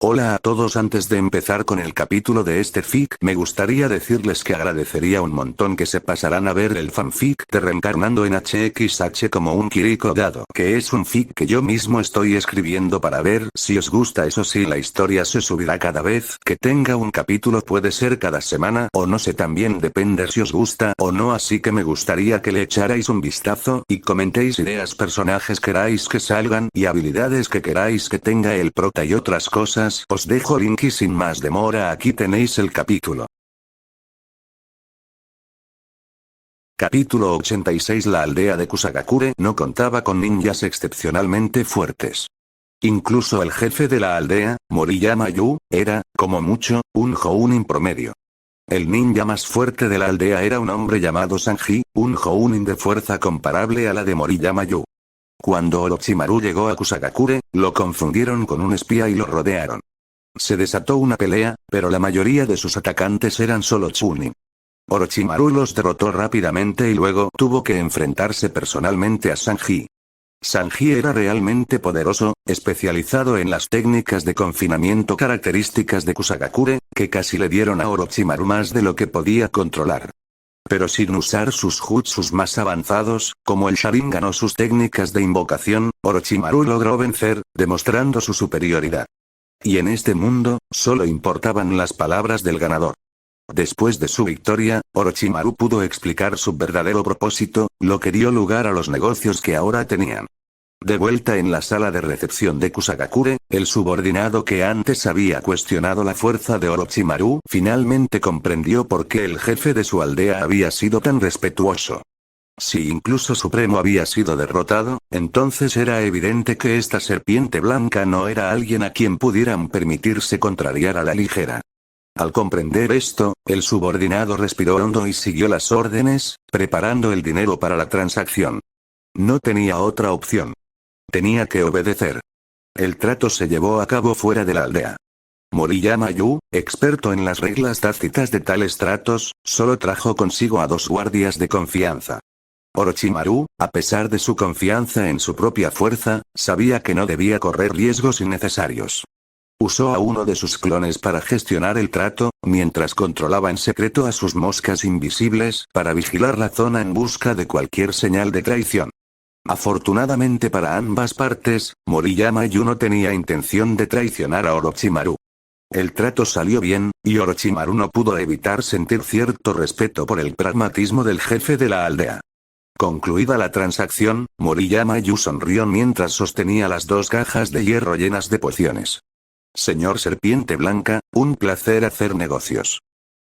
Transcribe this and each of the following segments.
Hola a todos, antes de empezar con el capítulo de este fic, me gustaría decirles que agradecería un montón que se pasaran a ver el fanfic de Reencarnando en HXH como un Kiriko dado, que es un fic que yo mismo estoy escribiendo para ver si os gusta. Eso sí, la historia se subirá cada vez que tenga un capítulo, puede ser cada semana o no sé, también depende si os gusta o no, así que me gustaría que le echarais un vistazo y comentéis ideas, personajes queráis que salgan y habilidades que queráis que tenga el prota y otras cosas. Os dejo link y sin más demora aquí tenéis el capítulo. Capítulo 86. La aldea de Kusagakure no contaba con ninjas excepcionalmente fuertes. Incluso el jefe de la aldea, Moriyama Yu, era, como mucho, un Jounin promedio. El ninja más fuerte de la aldea era un hombre llamado Sanji, un Jounin de fuerza comparable a la de Moriyama Yu. Cuando Orochimaru llegó a Kusagakure, lo confundieron con un espía y lo rodearon. Se desató una pelea, pero la mayoría de sus atacantes eran solo Chunin. Orochimaru los derrotó rápidamente y luego tuvo que enfrentarse personalmente a Sanji. Sanji era realmente poderoso, especializado en las técnicas de confinamiento características de Kusagakure, que casi le dieron a Orochimaru más de lo que podía controlar. Pero sin usar sus jutsus más avanzados, como el Sharingan o sus técnicas de invocación, Orochimaru logró vencer, demostrando su superioridad. Y en este mundo, solo importaban las palabras del ganador. Después de su victoria, Orochimaru pudo explicar su verdadero propósito, lo que dio lugar a los negocios que ahora tenían. De vuelta en la sala de recepción de Kusagakure, el subordinado que antes había cuestionado la fuerza de Orochimaru finalmente comprendió por qué el jefe de su aldea había sido tan respetuoso. Si incluso Supremo había sido derrotado, entonces era evidente que esta serpiente blanca no era alguien a quien pudieran permitirse contrariar a la ligera. Al comprender esto, el subordinado respiró hondo y siguió las órdenes, preparando el dinero para la transacción. No tenía otra opción. Tenía que obedecer. El trato se llevó a cabo fuera de la aldea. Moriyama Yu, experto en las reglas tácitas de tales tratos, solo trajo consigo a 2 guardias de confianza. Orochimaru, a pesar de su confianza en su propia fuerza, sabía que no debía correr riesgos innecesarios. Usó a uno de sus clones para gestionar el trato, mientras controlaba en secreto a sus moscas invisibles para vigilar la zona en busca de cualquier señal de traición. Afortunadamente para ambas partes, Moriyama Yu no tenía intención de traicionar a Orochimaru. El trato salió bien, y Orochimaru no pudo evitar sentir cierto respeto por el pragmatismo del jefe de la aldea. Concluida la transacción, Moriyama Yu sonrió mientras sostenía las 2 cajas de hierro llenas de pociones. Señor Serpiente Blanca, un placer hacer negocios.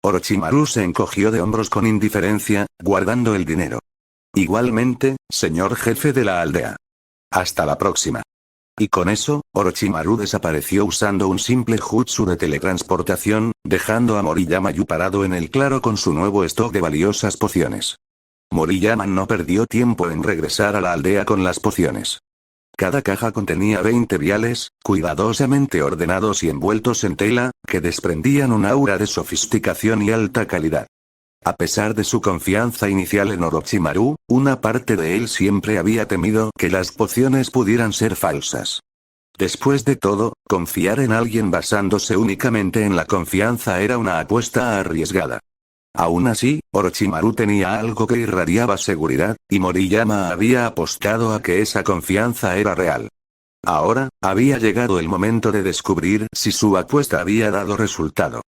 Orochimaru se encogió de hombros con indiferencia, guardando el dinero. Igualmente, señor jefe de la aldea. Hasta la próxima. Y con eso, Orochimaru desapareció usando un simple jutsu de teletransportación, dejando a Moriyama Yu parado en el claro con su nuevo stock de valiosas pociones. Moriyama no perdió tiempo en regresar a la aldea con las pociones. Cada caja contenía 20 viales, cuidadosamente ordenados y envueltos en tela, que desprendían un aura de sofisticación y alta calidad. A pesar de su confianza inicial en Orochimaru, una parte de él siempre había temido que las pociones pudieran ser falsas. Después de todo, confiar en alguien basándose únicamente en la confianza era una apuesta arriesgada. Aún así, Orochimaru tenía algo que irradiaba seguridad, y Moriyama había apostado a que esa confianza era real. Ahora, había llegado el momento de descubrir si su apuesta había dado resultado.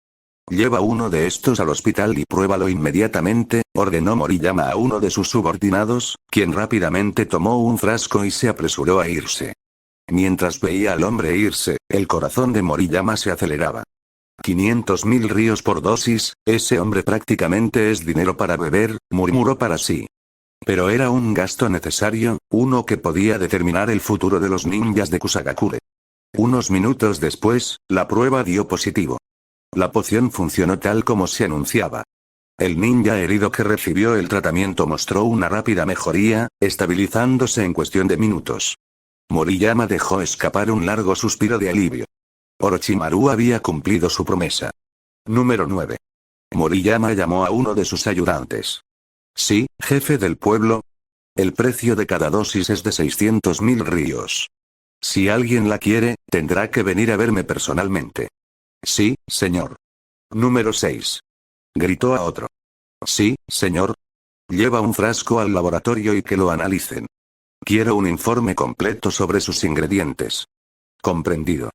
Lleva uno de estos al hospital y pruébalo inmediatamente, ordenó Moriyama a uno de sus subordinados, quien rápidamente tomó un frasco y se apresuró a irse. Mientras veía al hombre irse, el corazón de Moriyama se aceleraba. 500.000 ríos por dosis, ese hombre prácticamente es dinero para beber, murmuró para sí. Pero era un gasto necesario, uno que podía determinar el futuro de los ninjas de Kusagakure. Unos minutos después, la prueba dio positivo. La poción funcionó tal como se anunciaba. El ninja herido que recibió el tratamiento mostró una rápida mejoría, estabilizándose en cuestión de minutos. Moriyama dejó escapar un largo suspiro de alivio. Orochimaru había cumplido su promesa. Número 9. Moriyama llamó a uno de sus ayudantes. Sí, jefe del pueblo. El precio de cada dosis es de 600.000 ríos. Si alguien la quiere, tendrá que venir a verme personalmente. Sí, señor. Número 6. Gritó a otro. Sí, señor. Lleva un frasco al laboratorio y que lo analicen. Quiero un informe completo sobre sus ingredientes. Comprendido.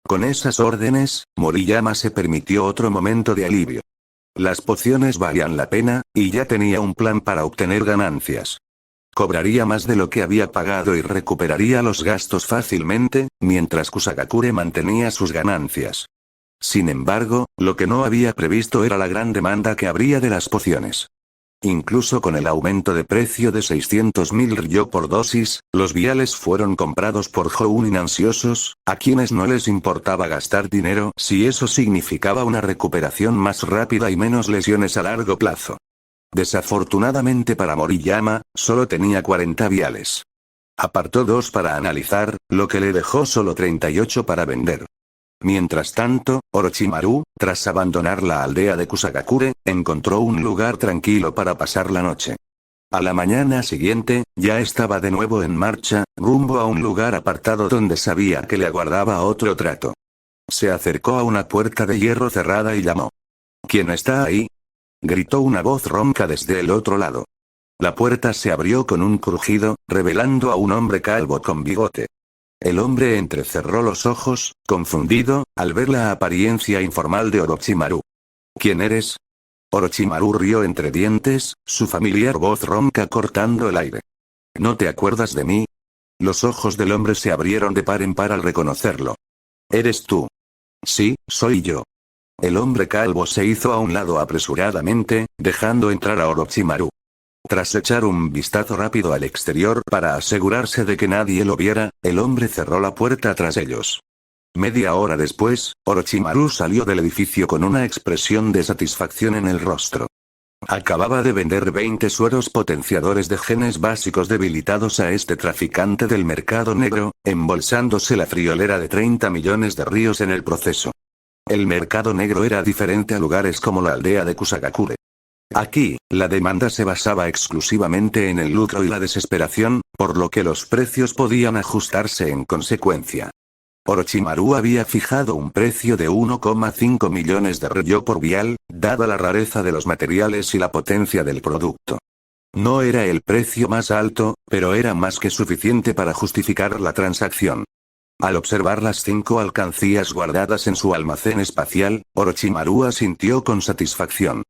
Con esas órdenes, Moriyama se permitió otro momento de alivio. Las pociones valían la pena, y ya tenía un plan para obtener ganancias. Cobraría más de lo que había pagado y recuperaría los gastos fácilmente, mientras Kusagakure mantenía sus ganancias. Sin embargo, lo que no había previsto era la gran demanda que habría de las pociones. Incluso con el aumento de precio de 600.000 ryo por dosis, los viales fueron comprados por Jounin ansiosos, a quienes no les importaba gastar dinero si eso significaba una recuperación más rápida y menos lesiones a largo plazo. Desafortunadamente para Moriyama, solo tenía 40 viales. Apartó 2 para analizar, lo que le dejó solo 38 para vender. Mientras tanto, Orochimaru, tras abandonar la aldea de Kusagakure, encontró un lugar tranquilo para pasar la noche. A la mañana siguiente, ya estaba de nuevo en marcha, rumbo a un lugar apartado donde sabía que le aguardaba otro trato. Se acercó a una puerta de hierro cerrada y llamó. ¿Quién está ahí? Gritó una voz ronca desde el otro lado. La puerta se abrió con un crujido, revelando a un hombre calvo con bigote. El hombre entrecerró los ojos, confundido, al ver la apariencia informal de Orochimaru. ¿Quién eres? Orochimaru rió entre dientes, su familiar voz ronca cortando el aire. ¿No te acuerdas de mí? Los ojos del hombre se abrieron de par en par al reconocerlo. ¿Eres tú? Sí, soy yo. El hombre calvo se hizo a un lado apresuradamente, dejando entrar a Orochimaru. Tras echar un vistazo rápido al exterior para asegurarse de que nadie lo viera, el hombre cerró la puerta tras ellos. Media hora después, Orochimaru salió del edificio con una expresión de satisfacción en el rostro. Acababa de vender 20 sueros potenciadores de genes básicos debilitados a este traficante del mercado negro, embolsándose la friolera de 30 millones de ríos en el proceso. El mercado negro era diferente a lugares como la aldea de Kusagakure. Aquí, la demanda se basaba exclusivamente en el lucro y la desesperación, por lo que los precios podían ajustarse en consecuencia. Orochimaru había fijado un precio de 1,5 millones de ryo por vial, dada la rareza de los materiales y la potencia del producto. No era el precio más alto, pero era más que suficiente para justificar la transacción. Al observar las 5 alcancías guardadas en su almacén espacial, Orochimaru asintió con satisfacción.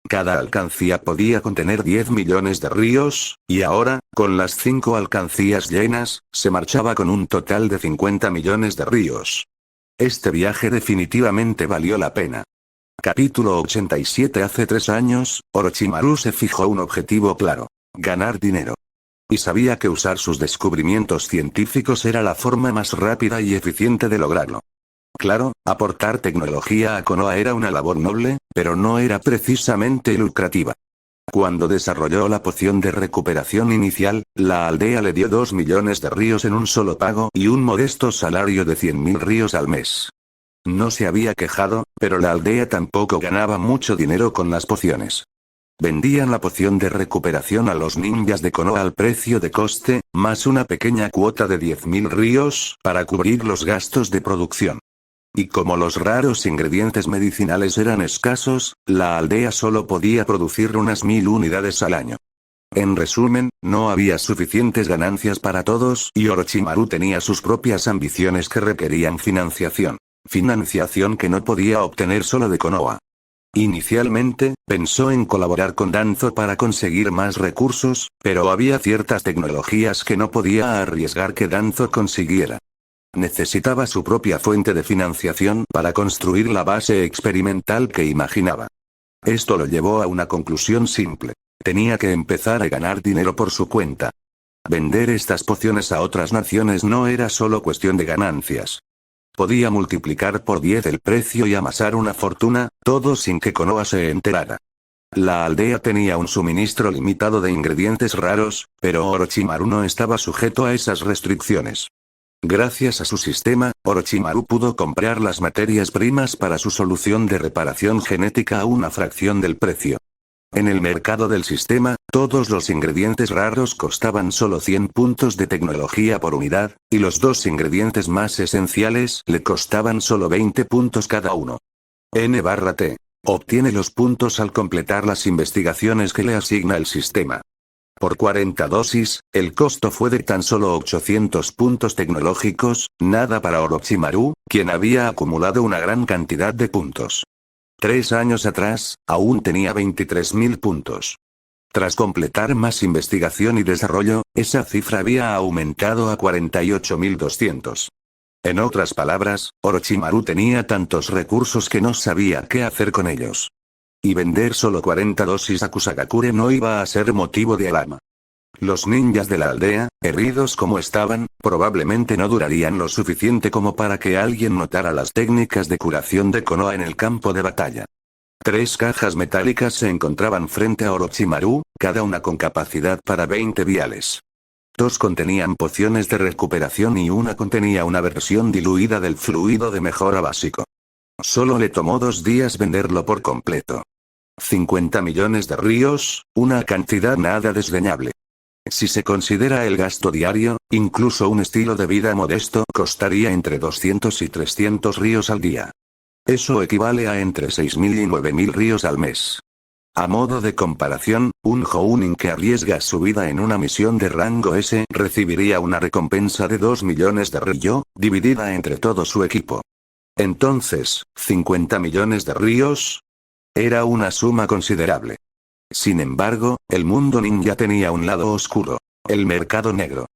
Cada alcancía podía contener 10 millones de ríos, y ahora, con las 5 alcancías llenas, se marchaba con un total de 50 millones de ríos. Este viaje definitivamente valió la pena. Capítulo 87. Hace 3 años, Orochimaru se fijó un objetivo claro: ganar dinero. Y sabía que usar sus descubrimientos científicos era la forma más rápida y eficiente de lograrlo. Claro, aportar tecnología a Konoha era una labor noble, pero no era precisamente lucrativa. Cuando desarrolló la poción de recuperación inicial, la aldea le dio 2 millones de ríos en un solo pago y un modesto salario de 100.000 ríos al mes. No se había quejado, pero la aldea tampoco ganaba mucho dinero con las pociones. Vendían la poción de recuperación a los ninjas de Konoha al precio de coste, más una pequeña cuota de 10.000 ríos para cubrir los gastos de producción. Y como los raros ingredientes medicinales eran escasos, la aldea solo podía producir unas 1.000 unidades al año. En resumen, no había suficientes ganancias para todos y Orochimaru tenía sus propias ambiciones que requerían financiación. Financiación que no podía obtener solo de Konoha. Inicialmente, pensó en colaborar con Danzo para conseguir más recursos, pero había ciertas tecnologías que no podía arriesgar que Danzo consiguiera. Necesitaba su propia fuente de financiación para construir la base experimental que imaginaba. Esto lo llevó a una conclusión simple. Tenía que empezar a ganar dinero por su cuenta. Vender estas pociones a otras naciones no era solo cuestión de ganancias. Podía multiplicar por 10 el precio y amasar una fortuna, todo sin que Konoha se enterara. La aldea tenía un suministro limitado de ingredientes raros, pero Orochimaru no estaba sujeto a esas restricciones. Gracias a su sistema, Orochimaru pudo comprar las materias primas para su solución de reparación genética a una fracción del precio. En el mercado del sistema, todos los ingredientes raros costaban solo 100 puntos de tecnología por unidad, y los dos ingredientes más esenciales le costaban solo 20 puntos cada uno. N/T. Obtiene los puntos al completar las investigaciones que le asigna el sistema. Por 40 dosis, el costo fue de tan solo 800 puntos tecnológicos, nada para Orochimaru, quien había acumulado una gran cantidad de puntos. 3 años atrás, aún tenía 23.000 puntos. Tras completar más investigación y desarrollo, esa cifra había aumentado a 48.200. En otras palabras, Orochimaru tenía tantos recursos que no sabía qué hacer con ellos. Y vender solo 40 dosis a Kusagakure no iba a ser motivo de alarma. Los ninjas de la aldea, heridos como estaban, probablemente no durarían lo suficiente como para que alguien notara las técnicas de curación de Konoha en el campo de batalla. 3 cajas metálicas se encontraban frente a Orochimaru, cada una con capacidad para 20 viales. 2 contenían pociones de recuperación y una contenía una versión diluida del fluido de mejora básico. Solo le tomó 2 días venderlo por completo. 50 millones de ríos, una cantidad nada desdeñable. Si se considera el gasto diario, incluso un estilo de vida modesto costaría entre 200 y 300 ríos al día. Eso equivale a entre 6.000 y 9.000 ríos al mes. A modo de comparación, un Jounin que arriesga su vida en una misión de rango S recibiría una recompensa de 2 millones de río, dividida entre todo su equipo. Entonces, 50 millones de ríos. Era una suma considerable. Sin embargo, el mundo ninja tenía un lado oscuro. El mercado negro.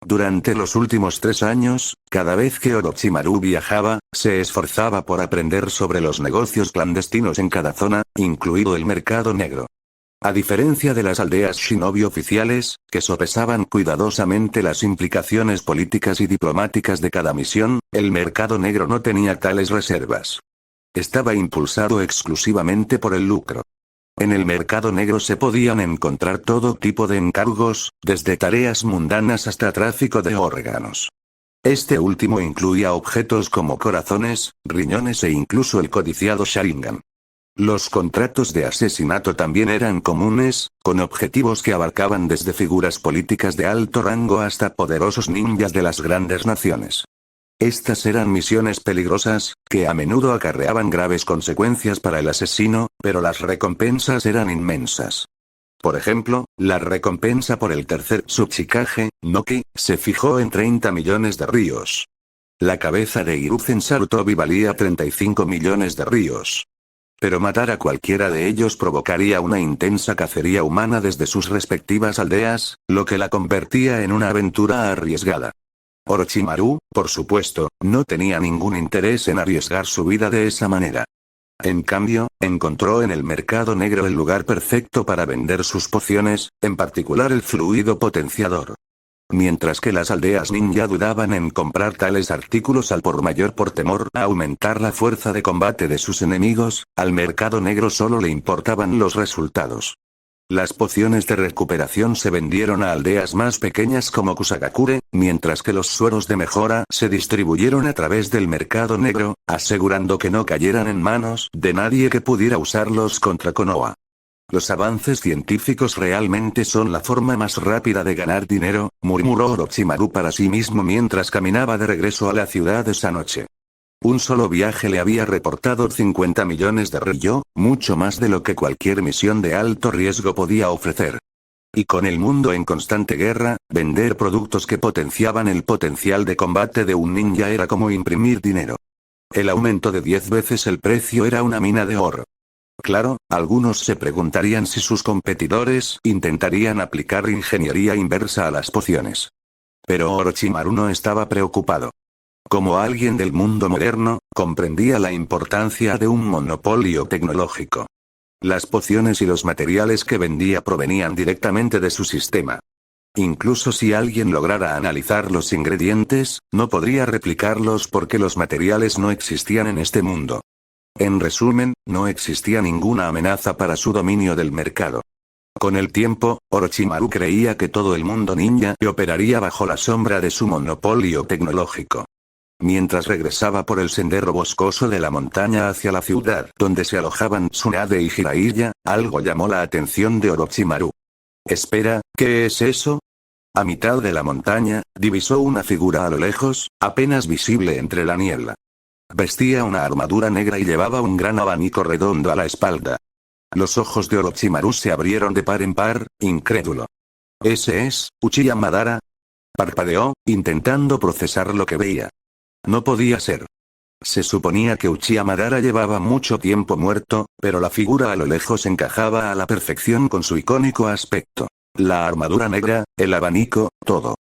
Durante los últimos 3 años, cada vez que Orochimaru viajaba, se esforzaba por aprender sobre los negocios clandestinos en cada zona, incluido el mercado negro. A diferencia de las aldeas shinobi oficiales, que sopesaban cuidadosamente las implicaciones políticas y diplomáticas de cada misión, el mercado negro no tenía tales reservas. Estaba impulsado exclusivamente por el lucro. En el mercado negro se podían encontrar todo tipo de encargos, desde tareas mundanas hasta tráfico de órganos. Este último incluía objetos como corazones, riñones e incluso el codiciado Sharingan. Los contratos de asesinato también eran comunes, con objetivos que abarcaban desde figuras políticas de alto rango hasta poderosos ninjas de las grandes naciones. Estas eran misiones peligrosas, que a menudo acarreaban graves consecuencias para el asesino, pero las recompensas eran inmensas. Por ejemplo, la recompensa por el tercer Tsuchikage, Noki, se fijó en 30 millones de ríos. La cabeza de Hiruzen Sarutobi valía 35 millones de ríos. Pero matar a cualquiera de ellos provocaría una intensa cacería humana desde sus respectivas aldeas, lo que la convertía en una aventura arriesgada. Orochimaru, por supuesto, no tenía ningún interés en arriesgar su vida de esa manera. En cambio, encontró en el mercado negro el lugar perfecto para vender sus pociones, en particular el fluido potenciador. Mientras que las aldeas ninja dudaban en comprar tales artículos al por mayor por temor a aumentar la fuerza de combate de sus enemigos, al mercado negro solo le importaban los resultados. Las pociones de recuperación se vendieron a aldeas más pequeñas como Kusagakure, mientras que los sueros de mejora se distribuyeron a través del mercado negro, asegurando que no cayeran en manos de nadie que pudiera usarlos contra Konoha. Los avances científicos realmente son la forma más rápida de ganar dinero, murmuró Orochimaru para sí mismo mientras caminaba de regreso a la ciudad esa noche. Un solo viaje le había reportado 50 millones de ryo, mucho más de lo que cualquier misión de alto riesgo podía ofrecer. Y con el mundo en constante guerra, vender productos que potenciaban el potencial de combate de un ninja era como imprimir dinero. El aumento de 10 veces el precio era una mina de oro. Claro, algunos se preguntarían si sus competidores intentarían aplicar ingeniería inversa a las pociones. Pero Orochimaru no estaba preocupado. Como alguien del mundo moderno, comprendía la importancia de un monopolio tecnológico. Las pociones y los materiales que vendía provenían directamente de su sistema. Incluso si alguien lograra analizar los ingredientes, no podría replicarlos porque los materiales no existían en este mundo. En resumen, no existía ninguna amenaza para su dominio del mercado. Con el tiempo, Orochimaru creía que todo el mundo ninja operaría bajo la sombra de su monopolio tecnológico. Mientras regresaba por el sendero boscoso de la montaña hacia la ciudad donde se alojaban Tsunade y Jiraiya, algo llamó la atención de Orochimaru. Espera, ¿qué es eso? A mitad de la montaña, divisó una figura a lo lejos, apenas visible entre la niebla. Vestía una armadura negra y llevaba un gran abanico redondo a la espalda. Los ojos de Orochimaru se abrieron de par en par, incrédulo. ¿Ese es Uchiha Madara? Parpadeó, intentando procesar lo que veía. No podía ser. Se suponía que Uchiha Madara llevaba mucho tiempo muerto, pero la figura a lo lejos encajaba a la perfección con su icónico aspecto. La armadura negra, el abanico, todo.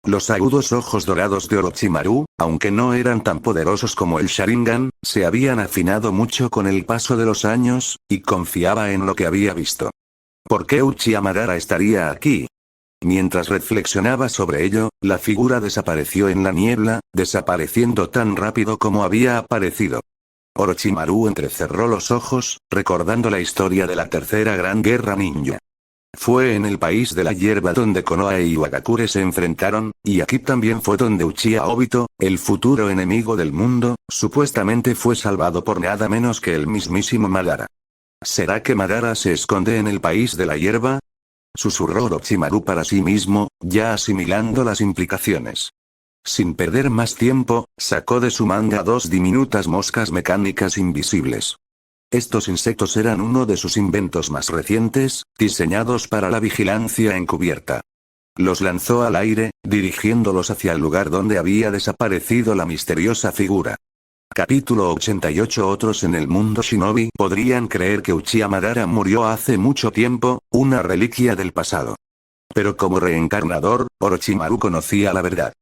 Los agudos ojos dorados de Orochimaru, aunque no eran tan poderosos como el Sharingan, se habían afinado mucho con el paso de los años, y confiaba en lo que había visto. ¿Por qué Uchiha Madara estaría aquí? Mientras reflexionaba sobre ello, la figura desapareció en la niebla, desapareciendo tan rápido como había aparecido. Orochimaru entrecerró los ojos, recordando la historia de la tercera gran guerra ninja. Fue en el país de la hierba donde Konoha y Iwagakure se enfrentaron, y aquí también fue donde Uchiha Obito, el futuro enemigo del mundo, supuestamente fue salvado por nada menos que el mismísimo Madara. ¿Será que Madara se esconde en el país de la hierba? Susurró Orochimaru para sí mismo, ya asimilando las implicaciones. Sin perder más tiempo, sacó de su manga dos diminutas moscas mecánicas invisibles. Estos insectos eran uno de sus inventos más recientes, diseñados para la vigilancia encubierta. Los lanzó al aire, dirigiéndolos hacia el lugar donde había desaparecido la misteriosa figura. Capítulo 88. Otros en el mundo shinobi podrían creer que Uchiha Madara murió hace mucho tiempo, una reliquia del pasado. Pero como reencarnador, Orochimaru conocía la verdad.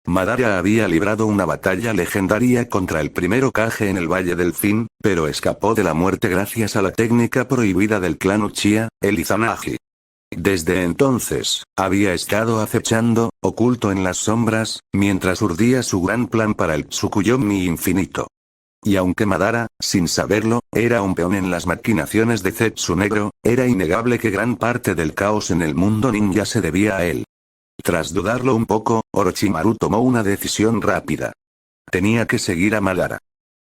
Madara había librado una batalla legendaria contra el primer Hokage en el Valle del Fin, pero escapó de la muerte gracias a la técnica prohibida del clan Uchiha, el Izanagi. Desde entonces, había estado acechando, oculto en las sombras, mientras urdía su gran plan para el Tsukuyomi infinito. Y aunque Madara, sin saberlo, era un peón en las maquinaciones de Zetsu Negro, era innegable que gran parte del caos en el mundo ninja se debía a él. Tras dudarlo un poco, Orochimaru tomó una decisión rápida. Tenía que seguir a Madara.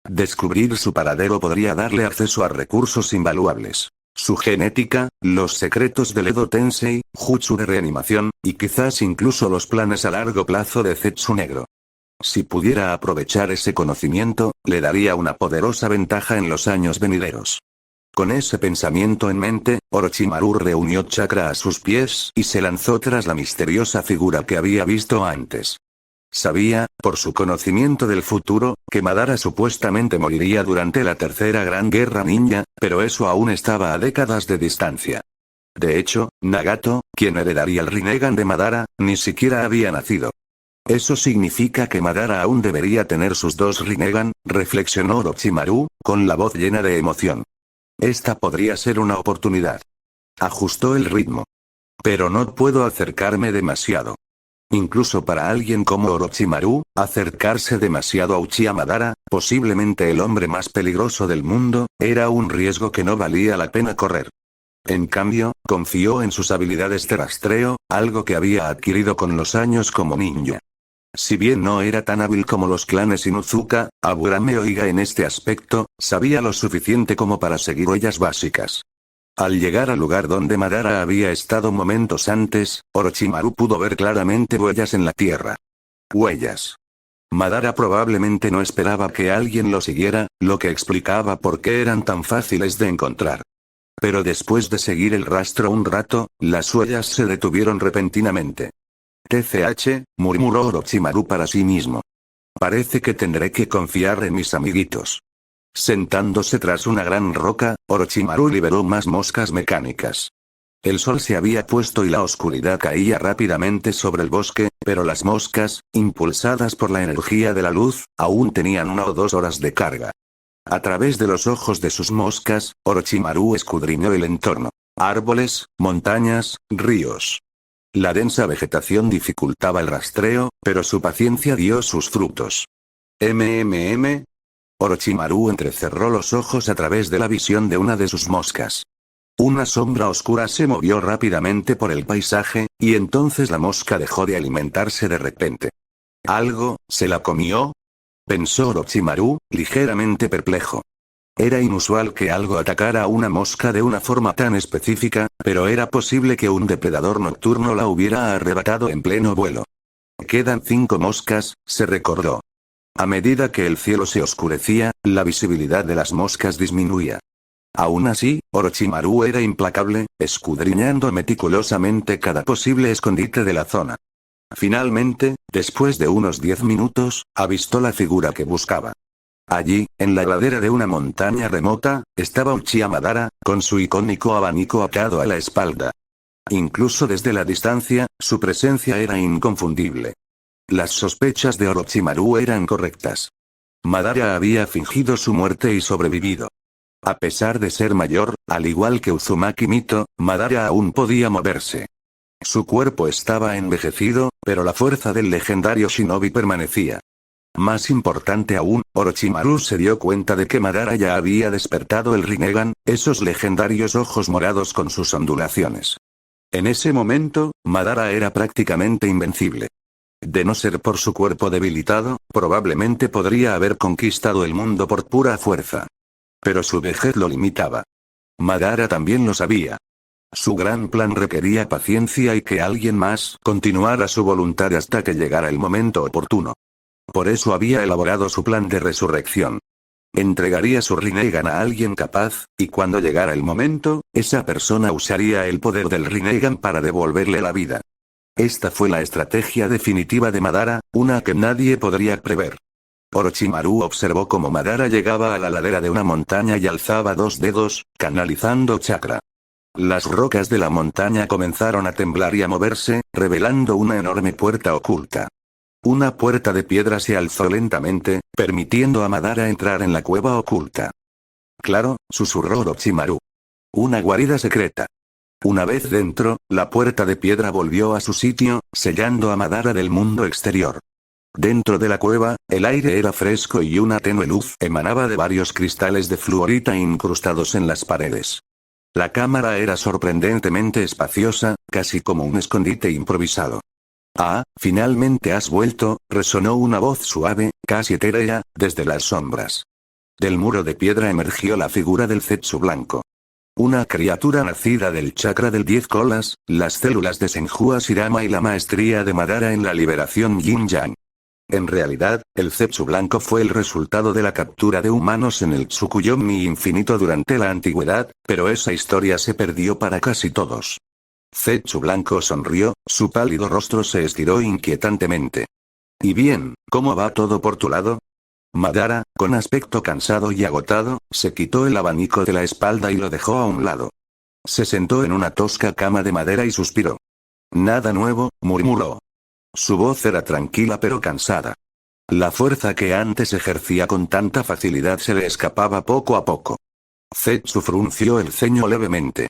Descubrir su paradero podría darle acceso a recursos invaluables. Su genética, los secretos del Edo Tensei, jutsu de reanimación, y quizás incluso los planes a largo plazo de Zetsu Negro. Si pudiera aprovechar ese conocimiento, le daría una poderosa ventaja en los años venideros. Con ese pensamiento en mente, Orochimaru reunió chakra a sus pies y se lanzó tras la misteriosa figura que había visto antes. Sabía, por su conocimiento del futuro, que Madara supuestamente moriría durante la tercera gran guerra ninja, pero eso aún estaba a décadas de distancia. De hecho, Nagato, quien heredaría el Rinnegan de Madara, ni siquiera había nacido. Eso significa que Madara aún debería tener sus dos Rinnegan, reflexionó Orochimaru, con la voz llena de emoción. Esta podría ser una oportunidad. Ajustó el ritmo. Pero no puedo acercarme demasiado. Incluso para alguien como Orochimaru, acercarse demasiado a Uchiha Madara, posiblemente el hombre más peligroso del mundo, era un riesgo que no valía la pena correr. En cambio, confió en sus habilidades de rastreo, algo que había adquirido con los años como ninja. Si bien no era tan hábil como los clanes Inuzuka, Aburame Oiga en este aspecto, sabía lo suficiente como para seguir huellas básicas. Al llegar al lugar donde Madara había estado momentos antes, Orochimaru pudo ver claramente huellas en la tierra. Huellas. Madara probablemente no esperaba que alguien lo siguiera, lo que explicaba por qué eran tan fáciles de encontrar. Pero después de seguir el rastro un rato, las huellas se detuvieron repentinamente. TCH, murmuró Orochimaru para sí mismo. Parece que tendré que confiar en mis amiguitos. Sentándose tras una gran roca, Orochimaru liberó más moscas mecánicas. El sol se había puesto y la oscuridad caía rápidamente sobre el bosque, pero las moscas, impulsadas por la energía de la luz, aún tenían 1 o 2 horas de carga. A través de los ojos de sus moscas, Orochimaru escudriñó el entorno. Árboles, montañas, ríos. La densa vegetación dificultaba el rastreo, pero su paciencia dio sus frutos. Orochimaru entrecerró los ojos a través de la visión de una de sus moscas. Una sombra oscura se movió rápidamente por el paisaje, y entonces la mosca dejó de alimentarse de repente. ¿Algo se la comió? pensó Orochimaru, ligeramente perplejo. Era inusual que algo atacara a una mosca de una forma tan específica, pero era posible que un depredador nocturno la hubiera arrebatado en pleno vuelo. Quedan 5 moscas, se recordó. A medida que el cielo se oscurecía, la visibilidad de las moscas disminuía. Aún así, Orochimaru era implacable, escudriñando meticulosamente cada posible escondite de la zona. Finalmente, después de unos 10 minutos, avistó la figura que buscaba. Allí, en la ladera de una montaña remota, estaba Uchiha Madara, con su icónico abanico atado a la espalda. Incluso desde la distancia, su presencia era inconfundible. Las sospechas de Orochimaru eran correctas. Madara había fingido su muerte y sobrevivido. A pesar de ser mayor, al igual que Uzumaki Mito, Madara aún podía moverse. Su cuerpo estaba envejecido, pero la fuerza del legendario shinobi permanecía. Más importante aún, Orochimaru se dio cuenta de que Madara ya había despertado el Rinnegan, esos legendarios ojos morados con sus ondulaciones. En ese momento, Madara era prácticamente invencible. De no ser por su cuerpo debilitado, probablemente podría haber conquistado el mundo por pura fuerza. Pero su vejez lo limitaba. Madara también lo sabía. Su gran plan requería paciencia y que alguien más continuara su voluntad hasta que llegara el momento oportuno. Por eso había elaborado su plan de resurrección. Entregaría su Rinnegan a alguien capaz, y cuando llegara el momento, esa persona usaría el poder del Rinnegan para devolverle la vida. Esta fue la estrategia definitiva de Madara, una que nadie podría prever. Orochimaru observó cómo Madara llegaba a la ladera de una montaña y alzaba 2 dedos, canalizando chakra. Las rocas de la montaña comenzaron a temblar y a moverse, revelando una enorme puerta oculta. Una puerta de piedra se alzó lentamente, permitiendo a Madara entrar en la cueva oculta. Claro, susurró Orochimaru. Una guarida secreta. Una vez dentro, la puerta de piedra volvió a su sitio, sellando a Madara del mundo exterior. Dentro de la cueva, el aire era fresco y una tenue luz emanaba de varios cristales de fluorita incrustados en las paredes. La cámara era sorprendentemente espaciosa, casi como un escondite improvisado. «Ah, finalmente has vuelto», resonó una voz suave, casi etérea, desde las sombras. Del muro de piedra emergió la figura del Zetsu blanco. Una criatura nacida del chakra del 10 colas, las células de Senju Shirama y la maestría de Madara en la liberación Yin-Yang. En realidad, el Zetsu blanco fue el resultado de la captura de humanos en el Tsukuyomi infinito durante la antigüedad, pero esa historia se perdió para casi todos. Zetsu blanco sonrió, su pálido rostro se estiró inquietantemente. «¿Y bien, cómo va todo por tu lado?» Madara, con aspecto cansado y agotado, se quitó el abanico de la espalda y lo dejó a un lado. Se sentó en una tosca cama de madera y suspiró. «Nada nuevo», murmuró. Su voz era tranquila pero cansada. La fuerza que antes ejercía con tanta facilidad se le escapaba poco a poco. Zetsu frunció el ceño levemente.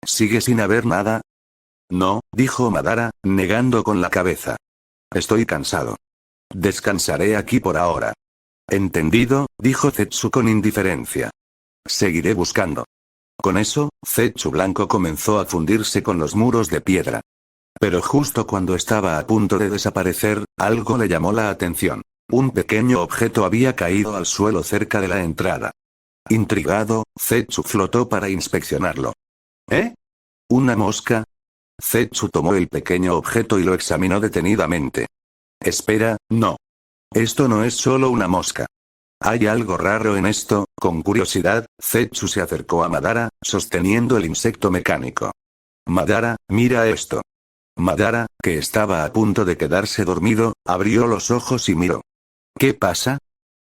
«¿Sigue sin haber nada?» «No», dijo Madara, negando con la cabeza. «Estoy cansado. Descansaré aquí por ahora». «Entendido», dijo Zetsu con indiferencia. «Seguiré buscando». Con eso, Zetsu blanco comenzó a fundirse con los muros de piedra. Pero justo cuando estaba a punto de desaparecer, algo le llamó la atención. Un pequeño objeto había caído al suelo cerca de la entrada. Intrigado, Zetsu flotó para inspeccionarlo. «¿Eh? ¿Una mosca?» Zetsu tomó el pequeño objeto y lo examinó detenidamente. «Espera, no. Esto no es solo una mosca. Hay algo raro en esto». Con curiosidad, Zetsu se acercó a Madara, sosteniendo el insecto mecánico. «Madara, mira esto». Madara, que estaba a punto de quedarse dormido, abrió los ojos y miró. «¿Qué pasa?»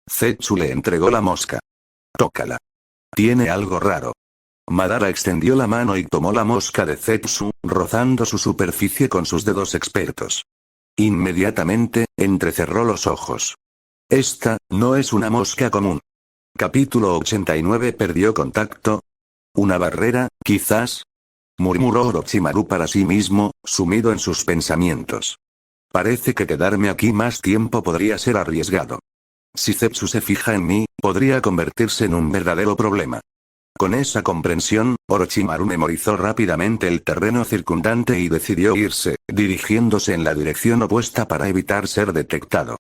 Zetsu le entregó la mosca. «Tócala. Tiene algo raro». Madara extendió la mano y tomó la mosca de Zetsu, rozando su superficie con sus dedos expertos. Inmediatamente, entrecerró los ojos. «Esta, no es una mosca común». Capítulo 89. Perdió contacto. «¿Una barrera, quizás?», murmuró Orochimaru para sí mismo, sumido en sus pensamientos. «Parece que quedarme aquí más tiempo podría ser arriesgado. Si Zetsu se fija en mí, podría convertirse en un verdadero problema». Con esa comprensión, Orochimaru memorizó rápidamente el terreno circundante y decidió irse, dirigiéndose en la dirección opuesta para evitar ser detectado.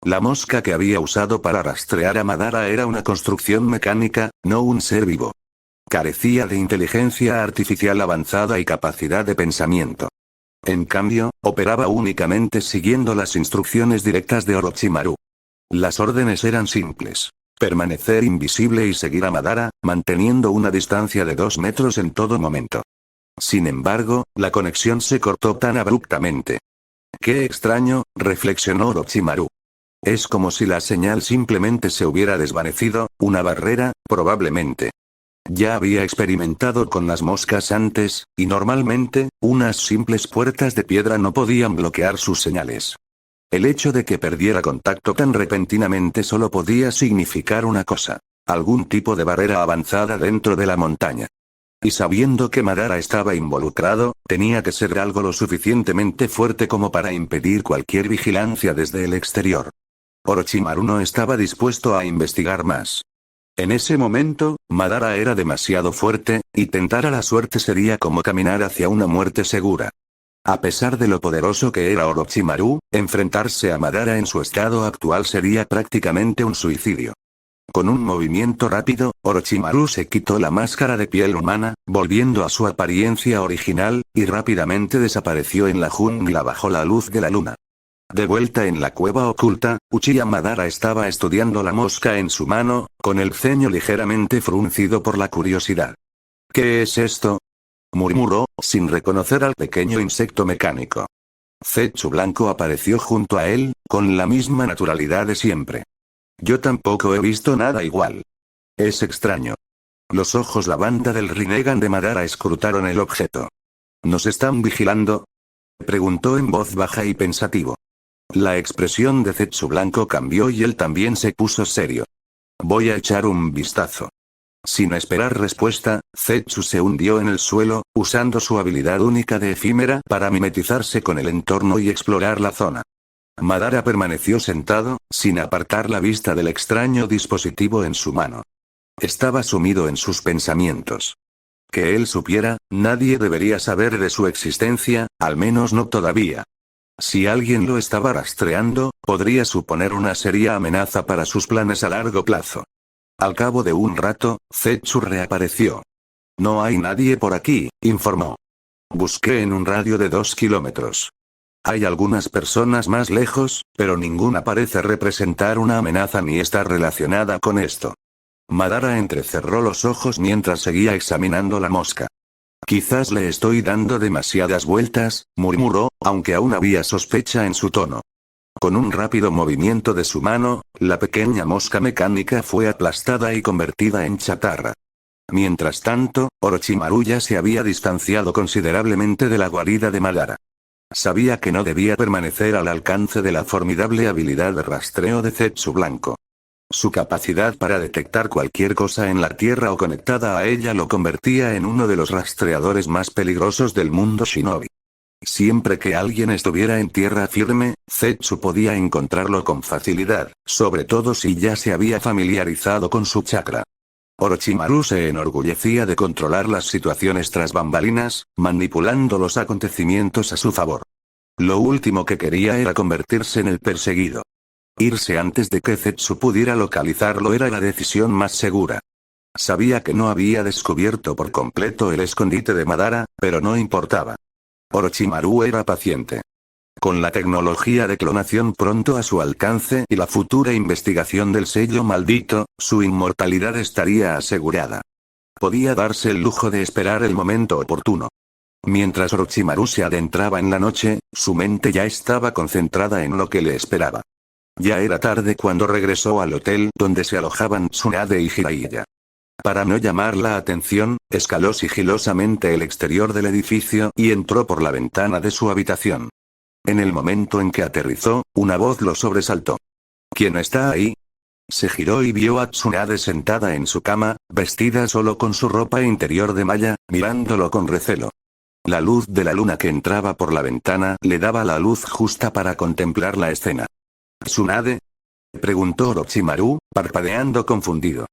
La mosca que había usado para rastrear a Madara era una construcción mecánica, no un ser vivo. Carecía de inteligencia artificial avanzada y capacidad de pensamiento. En cambio, operaba únicamente siguiendo las instrucciones directas de Orochimaru. Las órdenes eran simples. Permanecer invisible y seguir a Madara, manteniendo una distancia de 2 metros en todo momento. Sin embargo, la conexión se cortó tan abruptamente. Qué extraño, reflexionó Orochimaru. Es como si la señal simplemente se hubiera desvanecido, una barrera, probablemente. Ya había experimentado con las moscas antes, y normalmente, unas simples puertas de piedra no podían bloquear sus señales. El hecho de que perdiera contacto tan repentinamente solo podía significar una cosa: algún tipo de barrera avanzada dentro de la montaña. Y sabiendo que Madara estaba involucrado, tenía que ser algo lo suficientemente fuerte como para impedir cualquier vigilancia desde el exterior. Orochimaru no estaba dispuesto a investigar más. En ese momento, Madara era demasiado fuerte, y tentar a la suerte sería como caminar hacia una muerte segura. A pesar de lo poderoso que era Orochimaru, enfrentarse a Madara en su estado actual sería prácticamente un suicidio. Con un movimiento rápido, Orochimaru se quitó la máscara de piel humana, volviendo a su apariencia original, y rápidamente desapareció en la jungla bajo la luz de la luna. De vuelta en la cueva oculta, Uchiha Madara estaba estudiando la mosca en su mano, con el ceño ligeramente fruncido por la curiosidad. ¿Qué es esto?, murmuró, sin reconocer al pequeño insecto mecánico. Zetsu Blanco apareció junto a él, con la misma naturalidad de siempre. Yo tampoco he visto nada igual. Es extraño. Los ojos lavanda del Rinnegan de Madara escrutaron el objeto. ¿Nos están vigilando?, preguntó en voz baja y pensativo. La expresión de Zetsu Blanco cambió y él también se puso serio. Voy a echar un vistazo. Sin esperar respuesta, Zetsu se hundió en el suelo, usando su habilidad única de efímera para mimetizarse con el entorno y explorar la zona. Madara permaneció sentado, sin apartar la vista del extraño dispositivo en su mano. Estaba sumido en sus pensamientos. Que él supiera, nadie debería saber de su existencia, al menos no todavía. Si alguien lo estaba rastreando, podría suponer una seria amenaza para sus planes a largo plazo. Al cabo de un rato, Zetsu reapareció. No hay nadie por aquí, informó. Busqué en un radio de 2 kilómetros. Hay algunas personas más lejos, pero ninguna parece representar una amenaza ni estar relacionada con esto. Madara entrecerró los ojos mientras seguía examinando la mosca. Quizás le estoy dando demasiadas vueltas, murmuró, aunque aún había sospecha en su tono. Con un rápido movimiento de su mano, la pequeña mosca mecánica fue aplastada y convertida en chatarra. Mientras tanto, Orochimaru ya se había distanciado considerablemente de la guarida de Madara. Sabía que no debía permanecer al alcance de la formidable habilidad de rastreo de Zetsu Blanco. Su capacidad para detectar cualquier cosa en la Tierra o conectada a ella lo convertía en uno de los rastreadores más peligrosos del mundo shinobi. Siempre que alguien estuviera en tierra firme, Zetsu podía encontrarlo con facilidad, sobre todo si ya se había familiarizado con su chakra. Orochimaru se enorgullecía de controlar las situaciones tras bambalinas, manipulando los acontecimientos a su favor. Lo último que quería era convertirse en el perseguido. Irse antes de que Zetsu pudiera localizarlo era la decisión más segura. Sabía que no había descubierto por completo el escondite de Madara, pero no importaba. Orochimaru era paciente. Con la tecnología de clonación pronto a su alcance y la futura investigación del sello maldito, su inmortalidad estaría asegurada. Podía darse el lujo de esperar el momento oportuno. Mientras Orochimaru se adentraba en la noche, su mente ya estaba concentrada en lo que le esperaba. Ya era tarde cuando regresó al hotel donde se alojaban Tsunade y Jiraiya. Para no llamar la atención, escaló sigilosamente el exterior del edificio y entró por la ventana de su habitación. En el momento en que aterrizó, una voz lo sobresaltó. ¿Quién está ahí? Se giró y vio a Tsunade sentada en su cama, vestida solo con su ropa interior de malla, mirándolo con recelo. La luz de la luna que entraba por la ventana le daba la luz justa para contemplar la escena. ¿Tsunade?, preguntó Orochimaru, parpadeando confundido.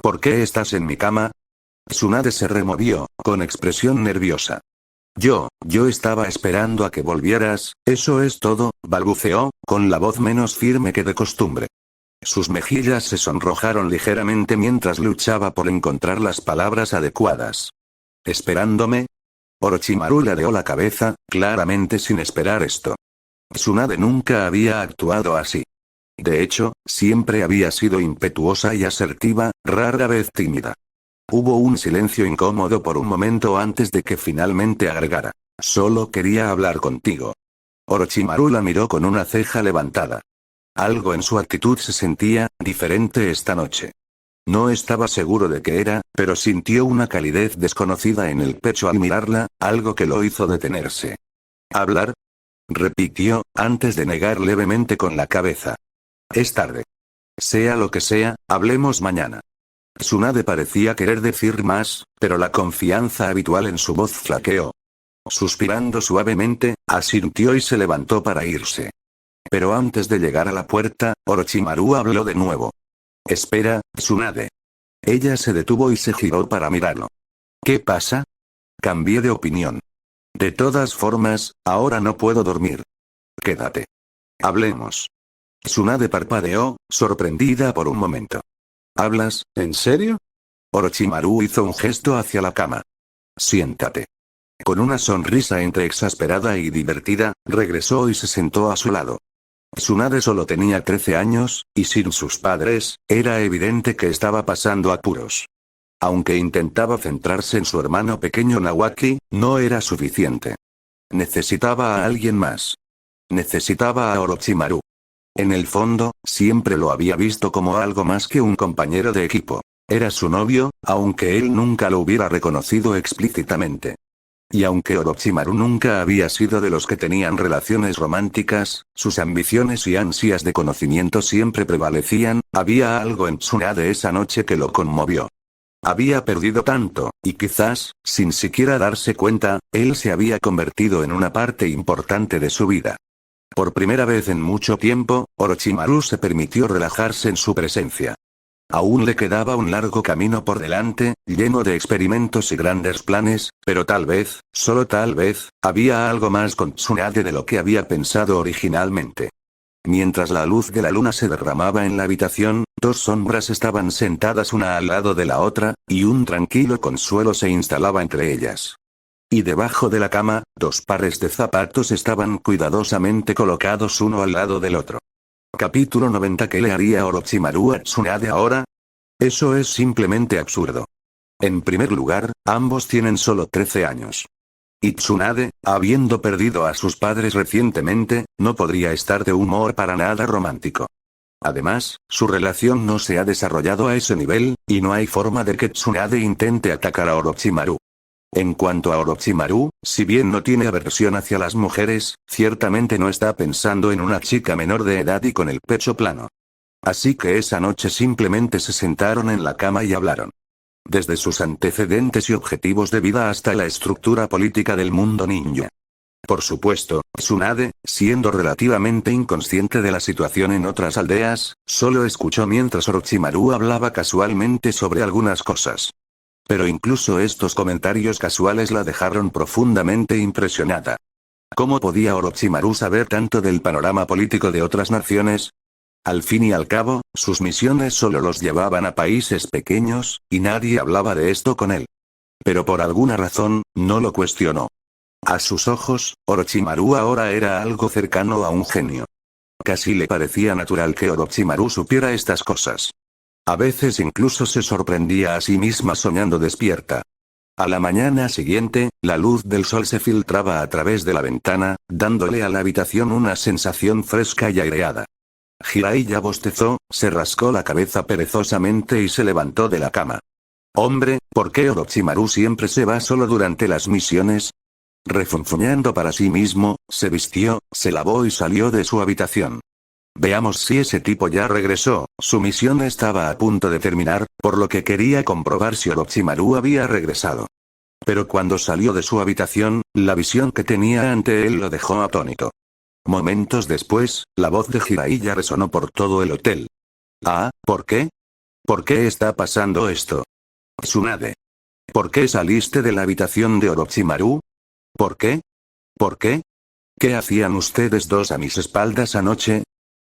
¿Por qué estás en mi cama? Tsunade se removió, con expresión nerviosa. Yo estaba esperando a que volvieras, eso es todo, balbuceó, con la voz menos firme que de costumbre. Sus mejillas se sonrojaron ligeramente mientras luchaba por encontrar las palabras adecuadas. ¿Esperándome? Orochimaru ladeó la cabeza, claramente sin esperar esto. Tsunade nunca había actuado así. De hecho, siempre había sido impetuosa y asertiva, rara vez tímida. Hubo un silencio incómodo por un momento antes de que finalmente agregara. Solo quería hablar contigo. Orochimaru la miró con una ceja levantada. Algo en su actitud se sentía diferente esta noche. No estaba seguro de qué era, pero sintió una calidez desconocida en el pecho al mirarla, algo que lo hizo detenerse. ¿Hablar? Repitió, antes de negar levemente con la cabeza. Es tarde. Sea lo que sea, hablemos mañana. Tsunade parecía querer decir más, pero la confianza habitual en su voz flaqueó. Suspirando suavemente, asintió y se levantó para irse. Pero antes de llegar a la puerta, Orochimaru habló de nuevo. Espera, Tsunade. Ella se detuvo y se giró para mirarlo. ¿Qué pasa? Cambié de opinión. De todas formas, ahora no puedo dormir. Quédate. Hablemos. Tsunade parpadeó, sorprendida por un momento. ¿Hablas, en serio? Orochimaru hizo un gesto hacia la cama. Siéntate. Con una sonrisa entre exasperada y divertida, regresó y se sentó a su lado. Tsunade solo tenía 13 años, y sin sus padres, era evidente que estaba pasando apuros. Aunque intentaba centrarse en su hermano pequeño Nawaki, no era suficiente. Necesitaba a alguien más. Necesitaba a Orochimaru. En el fondo, siempre lo había visto como algo más que un compañero de equipo. Era su novio, aunque él nunca lo hubiera reconocido explícitamente. Y aunque Orochimaru nunca había sido de los que tenían relaciones románticas, sus ambiciones y ansias de conocimiento siempre prevalecían, había algo en Tsunade esa noche que lo conmovió. Había perdido tanto, y quizás, sin siquiera darse cuenta, él se había convertido en una parte importante de su vida. Por primera vez en mucho tiempo, Orochimaru se permitió relajarse en su presencia. Aún le quedaba un largo camino por delante, lleno de experimentos y grandes planes, pero tal vez, solo tal vez, había algo más con Tsunade de lo que había pensado originalmente. Mientras la luz de la luna se derramaba en la habitación, dos sombras estaban sentadas una al lado de la otra, y un tranquilo consuelo se instalaba entre ellas. Y debajo de la cama, dos pares de zapatos estaban cuidadosamente colocados uno al lado del otro. Capítulo 90. ¿Qué le haría Orochimaru a Tsunade ahora? Eso es simplemente absurdo. En primer lugar, ambos tienen solo 13 años. Y Tsunade, habiendo perdido a sus padres recientemente, no podría estar de humor para nada romántico. Además, su relación no se ha desarrollado a ese nivel, y no hay forma de que Tsunade intente atacar a Orochimaru. En cuanto a Orochimaru, si bien no tiene aversión hacia las mujeres, ciertamente no está pensando en una chica menor de edad y con el pecho plano. Así que esa noche simplemente se sentaron en la cama y hablaron. Desde sus antecedentes y objetivos de vida hasta la estructura política del mundo ninja. Por supuesto, Tsunade, siendo relativamente inconsciente de la situación en otras aldeas, solo escuchó mientras Orochimaru hablaba casualmente sobre algunas cosas. Pero incluso estos comentarios casuales la dejaron profundamente impresionada. ¿Cómo podía Orochimaru saber tanto del panorama político de otras naciones? Al fin y al cabo, sus misiones solo los llevaban a países pequeños, y nadie hablaba de esto con él. Pero por alguna razón, no lo cuestionó. A sus ojos, Orochimaru ahora era algo cercano a un genio. Casi le parecía natural que Orochimaru supiera estas cosas. A veces incluso se sorprendía a sí misma soñando despierta. A la mañana siguiente, la luz del sol se filtraba a través de la ventana, dándole a la habitación una sensación fresca y aireada. Jiraiya bostezó, se rascó la cabeza perezosamente y se levantó de la cama. Hombre, ¿por qué Orochimaru siempre se va solo durante las misiones? Refunfuñando para sí mismo, se vistió, se lavó y salió de su habitación. Veamos si ese tipo ya regresó. Su misión estaba a punto de terminar, por lo que quería comprobar si Orochimaru había regresado. Pero cuando salió de su habitación, la visión que tenía ante él lo dejó atónito. Momentos después, la voz de Jiraiya resonó por todo el hotel. Ah, ¿por qué? ¿Por qué está pasando esto? Tsunade. ¿Por qué saliste de la habitación de Orochimaru? ¿Por qué? ¿Por qué? ¿Qué hacían ustedes dos a mis espaldas anoche?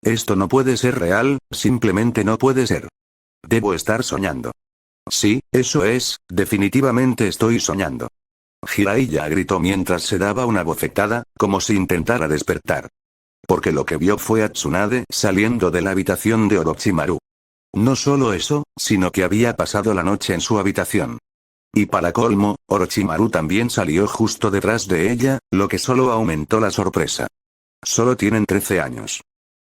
Esto no puede ser real, simplemente no puede ser. Debo estar soñando. Sí, eso es, definitivamente estoy soñando. Jiraiya gritó mientras se daba una bofetada, como si intentara despertar. Porque lo que vio fue a Tsunade saliendo de la habitación de Orochimaru. No solo eso, sino que había pasado la noche en su habitación. Y para colmo, Orochimaru también salió justo detrás de ella, lo que solo aumentó la sorpresa. Solo tienen 13 años.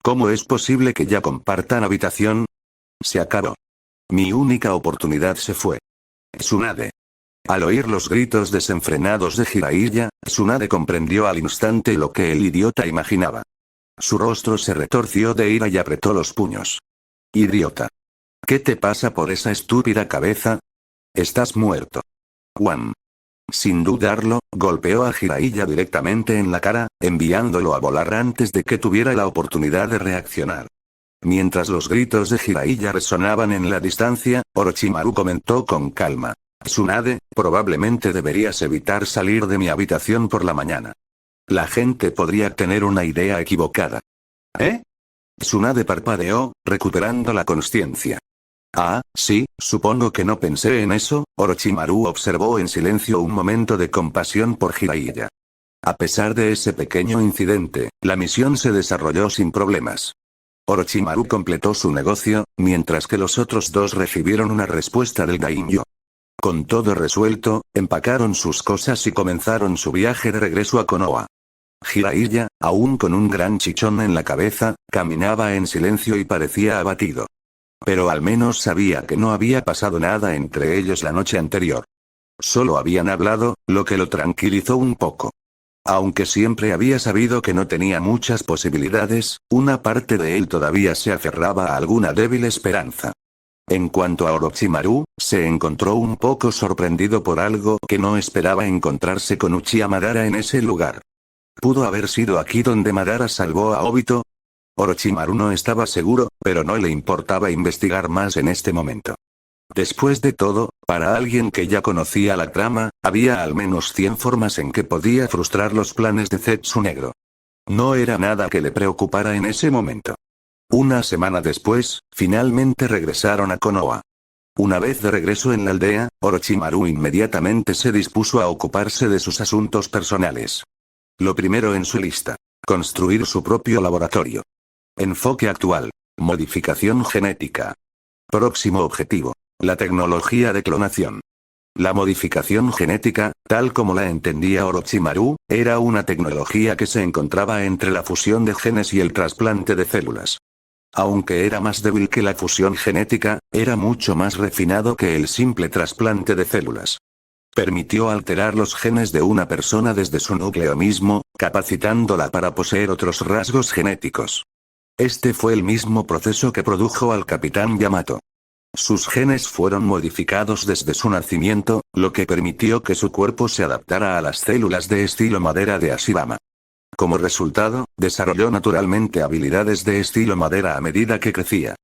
¿Cómo es posible que ya compartan habitación? Se acabó. Mi única oportunidad se fue. Tsunade. Al oír los gritos desenfrenados de Jiraiya, Tsunade comprendió al instante lo que el idiota imaginaba. Su rostro se retorció de ira y apretó los puños. Idiota. ¿Qué te pasa por esa estúpida cabeza? Estás muerto. Juan. Sin dudarlo, golpeó a Jiraiya directamente en la cara, enviándolo a volar antes de que tuviera la oportunidad de reaccionar. Mientras los gritos de Jiraiya resonaban en la distancia, Orochimaru comentó con calma. Tsunade, probablemente deberías evitar salir de mi habitación por la mañana. La gente podría tener una idea equivocada. ¿Eh? Tsunade parpadeó, recuperando la consciencia. Ah, sí, supongo que no pensé en eso. Orochimaru observó en silencio un momento de compasión por Jiraiya. A pesar de ese pequeño incidente, la misión se desarrolló sin problemas. Orochimaru completó su negocio, mientras que los otros dos recibieron una respuesta del daimyo. Con todo resuelto, empacaron sus cosas y comenzaron su viaje de regreso a Konoha. Jiraiya, aún con un gran chichón en la cabeza, caminaba en silencio y parecía abatido. Pero al menos sabía que no había pasado nada entre ellos la noche anterior. Solo habían hablado, lo que lo tranquilizó un poco. Aunque siempre había sabido que no tenía muchas posibilidades, una parte de él todavía se aferraba a alguna débil esperanza. En cuanto a Orochimaru, se encontró un poco sorprendido por algo que no esperaba encontrarse con Uchiha Madara en ese lugar. ¿Pudo haber sido aquí donde Madara salvó a Obito? Orochimaru no estaba seguro, pero no le importaba investigar más en este momento. Después de todo, para alguien que ya conocía la trama, había al menos 100 formas en que podía frustrar los planes de Zetsu Negro. No era nada que le preocupara en ese momento. Una semana después, finalmente regresaron a Konoha. Una vez de regreso en la aldea, Orochimaru inmediatamente se dispuso a ocuparse de sus asuntos personales. Lo primero en su lista: construir su propio laboratorio. Enfoque actual: modificación genética. Próximo objetivo: la tecnología de clonación. La modificación genética, tal como la entendía Orochimaru, era una tecnología que se encontraba entre la fusión de genes y el trasplante de células. Aunque era más débil que la fusión genética, era mucho más refinado que el simple trasplante de células. Permitió alterar los genes de una persona desde su núcleo mismo, capacitándola para poseer otros rasgos genéticos. Este fue el mismo proceso que produjo al Capitán Yamato. Sus genes fueron modificados desde su nacimiento, lo que permitió que su cuerpo se adaptara a las células de estilo madera de Ashirama. Como resultado, desarrolló naturalmente habilidades de estilo madera a medida que crecía.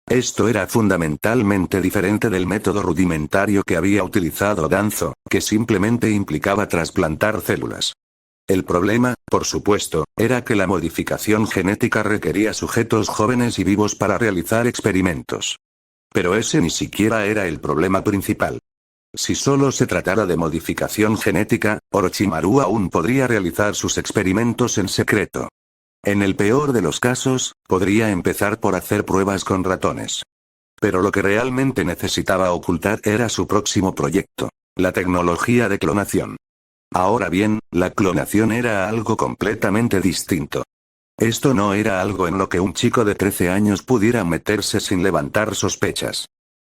Esto era fundamentalmente diferente del método rudimentario que había utilizado Danzo, que simplemente implicaba trasplantar células. El problema, por supuesto, era que la modificación genética requería sujetos jóvenes y vivos para realizar experimentos. Pero ese ni siquiera era el problema principal. Si solo se tratara de modificación genética, Orochimaru aún podría realizar sus experimentos en secreto. En el peor de los casos, podría empezar por hacer pruebas con ratones. Pero lo que realmente necesitaba ocultar era su próximo proyecto: la tecnología de clonación. Ahora bien, la clonación era algo completamente distinto. Esto no era algo en lo que un chico de 13 años pudiera meterse sin levantar sospechas.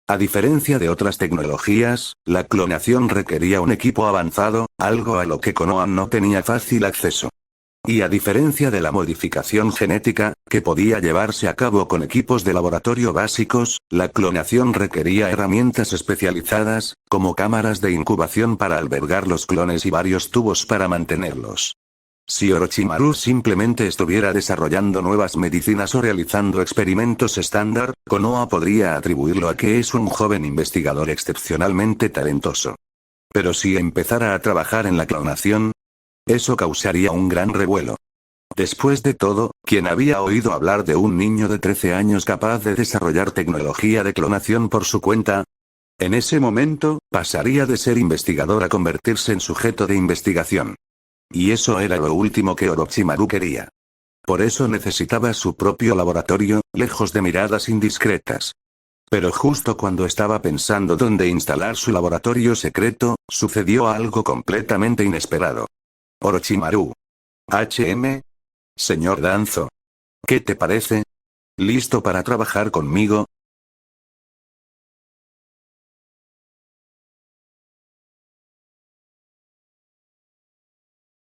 A diferencia de otras tecnologías, la clonación requería un equipo avanzado, algo a lo que Konoha no tenía fácil acceso. Y a diferencia de la modificación genética, que podía llevarse a cabo con equipos de laboratorio básicos, la clonación requería herramientas especializadas, como cámaras de incubación para albergar los clones y varios tubos para mantenerlos. Si Orochimaru simplemente estuviera desarrollando nuevas medicinas o realizando experimentos estándar, Konoha podría atribuirlo a que es un joven investigador excepcionalmente talentoso. Pero si empezara a trabajar en la clonación, Eso causaría un gran revuelo. Después de todo, ¿quién había oído hablar de un niño de 13 años capaz de desarrollar tecnología de clonación por su cuenta? En ese momento, pasaría de ser investigador a convertirse en sujeto de investigación. Y eso era lo último que Orochimaru quería. Por eso necesitaba su propio laboratorio, lejos de miradas indiscretas. Pero justo cuando estaba pensando dónde instalar su laboratorio secreto, sucedió algo completamente inesperado. Orochimaru. HM. Señor Danzo. ¿Qué te parece? ¿Listo para trabajar conmigo?